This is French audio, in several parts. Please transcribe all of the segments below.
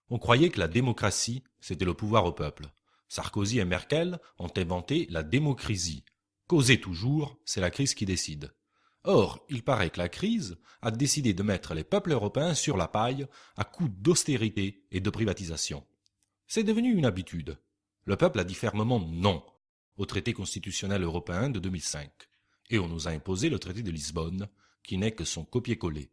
On croyait que la démocratie, c'était le pouvoir au peuple. Sarkozy et Merkel ont inventé la démocrisie. Causer toujours, c'est la crise qui décide. Or, il paraît que la crise a décidé de mettre les peuples européens sur la paille à coups d'austérité et de privatisation. C'est devenu une habitude. Le peuple a dit fermement non au traité constitutionnel européen de 2005. Et on nous a imposé le traité de Lisbonne, qui n'est que son copier-coller.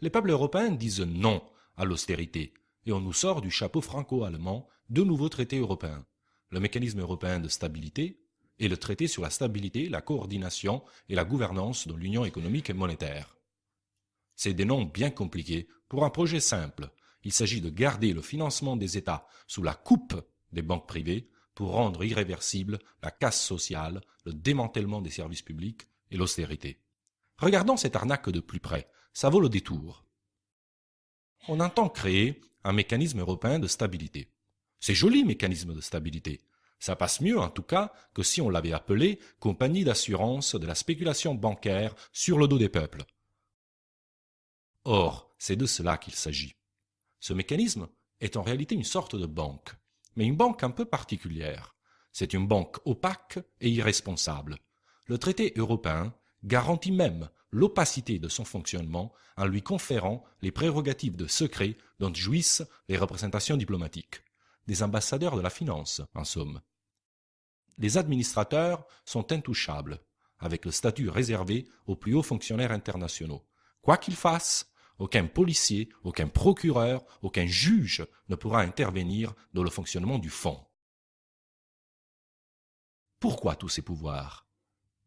Les peuples européens disent non à l'austérité, et on nous sort du chapeau franco-allemand deux nouveaux traités européens, le mécanisme européen de stabilité et le traité sur la stabilité, la coordination et la gouvernance de l'Union économique et monétaire. C'est des noms bien compliqués pour un projet simple. Il s'agit de garder le financement des États sous la coupe des banques privées pour rendre irréversible la casse sociale, le démantèlement des services publics et l'austérité. Regardons cette arnaque de plus près, ça vaut le détour. On entend créer un mécanisme européen de stabilité. C'est joli, mécanisme de stabilité. Ça passe mieux, en tout cas, que si on l'avait appelé compagnie d'assurance de la spéculation bancaire sur le dos des peuples. Or, c'est de cela qu'il s'agit. Ce mécanisme est en réalité une sorte de banque, mais une banque un peu particulière. C'est une banque opaque et irresponsable. Le traité européen garantit même l'opacité de son fonctionnement en lui conférant les prérogatives de secret dont jouissent les représentations diplomatiques, des ambassadeurs de la finance, en somme. Les administrateurs sont intouchables, avec le statut réservé aux plus hauts fonctionnaires internationaux. Quoi qu'ils fassent, aucun policier, aucun procureur, aucun juge ne pourra intervenir dans le fonctionnement du fonds. Pourquoi tous ces pouvoirs?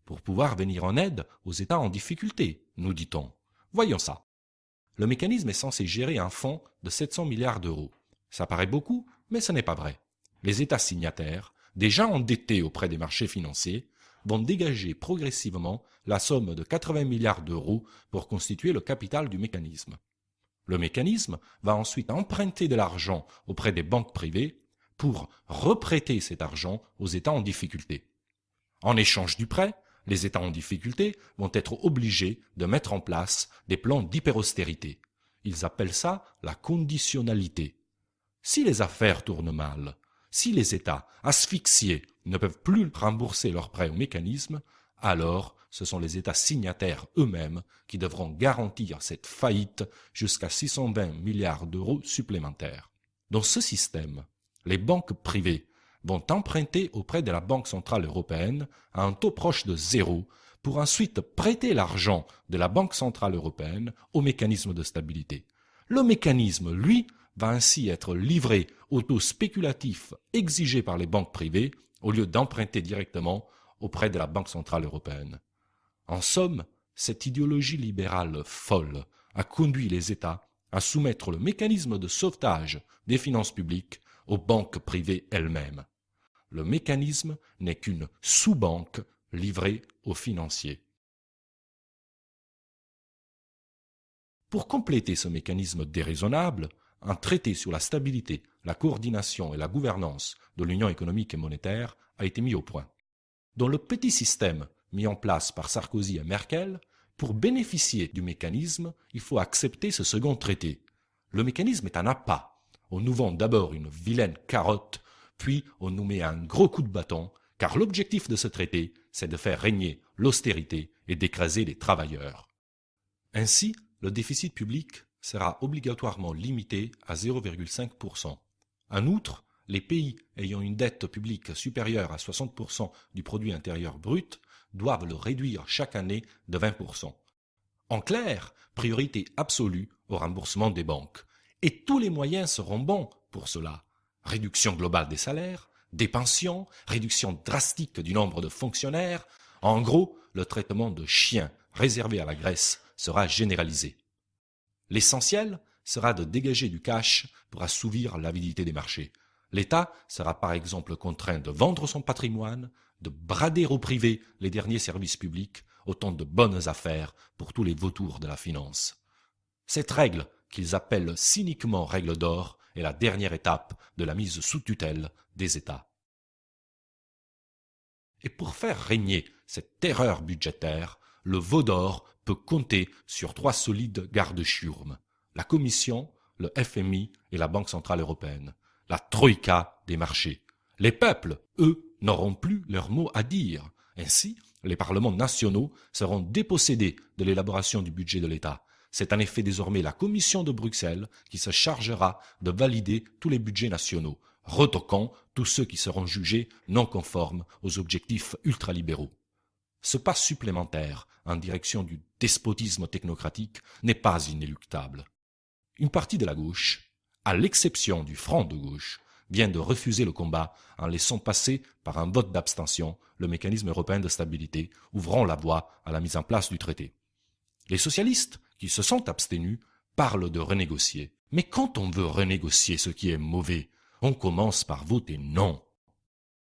Pour pouvoir venir en aide aux États en difficulté, nous dit-on. Voyons ça. Le mécanisme est censé gérer un fonds de 700 milliards d'euros. Ça paraît beaucoup, mais ce n'est pas vrai. Les États signataires, déjà endettés auprès des marchés financiers, vont dégager progressivement la somme de 80 milliards d'euros pour constituer le capital du mécanisme. Le mécanisme va ensuite emprunter de l'argent auprès des banques privées pour reprêter cet argent aux États en difficulté. En échange du prêt, les États en difficulté vont être obligés de mettre en place des plans d'hyperaustérité. Ils appellent ça la conditionnalité. Si les affaires tournent mal, si les États asphyxiés ne peuvent plus rembourser leurs prêts au mécanisme, alors ce sont les États signataires eux-mêmes qui devront garantir cette faillite jusqu'à 620 milliards d'euros supplémentaires. Dans ce système, les banques privées vont emprunter auprès de la Banque centrale européenne à un taux proche de zéro pour ensuite prêter l'argent de la Banque centrale européenne au mécanisme de stabilité. Le mécanisme, lui, va ainsi être livré au taux spéculatif exigé par les banques privées au lieu d'emprunter directement auprès de la Banque centrale européenne. En somme, cette idéologie libérale folle a conduit les États à soumettre le mécanisme de sauvetage des finances publiques aux banques privées elles-mêmes. Le mécanisme n'est qu'une sous-banque livrée aux financiers. Pour compléter ce mécanisme déraisonnable, un traité sur la stabilité, la coordination et la gouvernance de l'Union économique et monétaire a été mis au point. Dans le petit système mis en place par Sarkozy et Merkel, pour bénéficier du mécanisme, il faut accepter ce second traité. Le mécanisme est un appât. On nous vend d'abord une vilaine carotte, puis on nous met un gros coup de bâton, car l'objectif de ce traité, c'est de faire régner l'austérité et d'écraser les travailleurs. Ainsi, le déficit public sera obligatoirement limité à 0,5%. En outre, les pays ayant une dette publique supérieure à 60% du produit intérieur brut doivent le réduire chaque année de 20%. En clair, priorité absolue au remboursement des banques. Et tous les moyens seront bons pour cela. Réduction globale des salaires, des pensions, réduction drastique du nombre de fonctionnaires. En gros, le traitement de chien réservé à la Grèce sera généralisé. L'essentiel sera de dégager du cash pour assouvir l'avidité des marchés. L'État sera par exemple contraint de vendre son patrimoine, de brader au privé les derniers services publics, autant de bonnes affaires pour tous les vautours de la finance. Cette règle, qu'ils appellent cyniquement règle d'or, est la dernière étape de la mise sous tutelle des États. Et pour faire régner cette terreur budgétaire, le veau d'or peut compter sur trois solides gardes-chiourmes, la Commission, le FMI et la Banque centrale européenne, la troïka des marchés. Les peuples, eux, n'auront plus leur mot à dire. Ainsi, les parlements nationaux seront dépossédés de l'élaboration du budget de l'État. C'est en effet désormais la Commission de Bruxelles qui se chargera de valider tous les budgets nationaux, retoquant tous ceux qui seront jugés non conformes aux objectifs ultralibéraux. Ce pas supplémentaire en direction du despotisme technocratique n'est pas inéluctable. Une partie de la gauche, à l'exception du Front de gauche, vient de refuser le combat en laissant passer par un vote d'abstention le mécanisme européen de stabilité, ouvrant la voie à la mise en place du traité. Les socialistes, qui se sont abstenus, parlent de renégocier. Mais quand on veut renégocier ce qui est mauvais, on commence par voter non.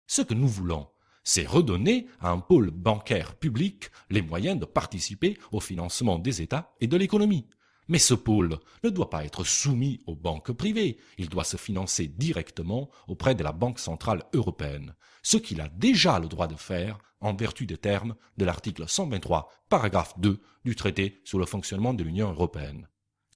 Ce que nous voulons, c'est redonner à un pôle bancaire public les moyens de participer au financement des États et de l'économie. Mais ce pôle ne doit pas être soumis aux banques privées, il doit se financer directement auprès de la Banque centrale européenne, ce qu'il a déjà le droit de faire en vertu des termes de l'article 123, paragraphe 2 du traité sur le fonctionnement de l'Union européenne.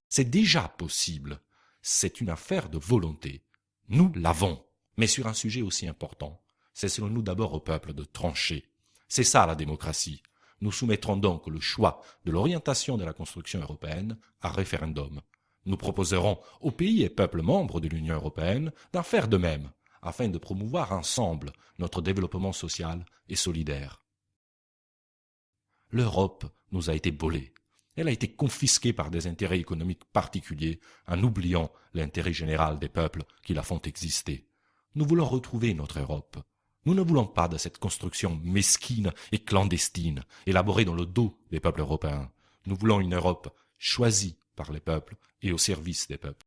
C'est déjà possible, c'est une affaire de volonté. Nous l'avons, mais sur un sujet aussi important, c'est selon nous d'abord au peuple de trancher. C'est ça la démocratie. Nous soumettrons donc le choix de l'orientation de la construction européenne à référendum. Nous proposerons aux pays et peuples membres de l'Union européenne d'en faire de même, afin de promouvoir ensemble notre développement social et solidaire. L'Europe nous a été volée. Elle a été confisquée par des intérêts économiques particuliers en oubliant l'intérêt général des peuples qui la font exister. Nous voulons retrouver notre Europe. Nous ne voulons pas de cette construction mesquine et clandestine, élaborée dans le dos des peuples européens. Nous voulons une Europe choisie par les peuples et au service des peuples.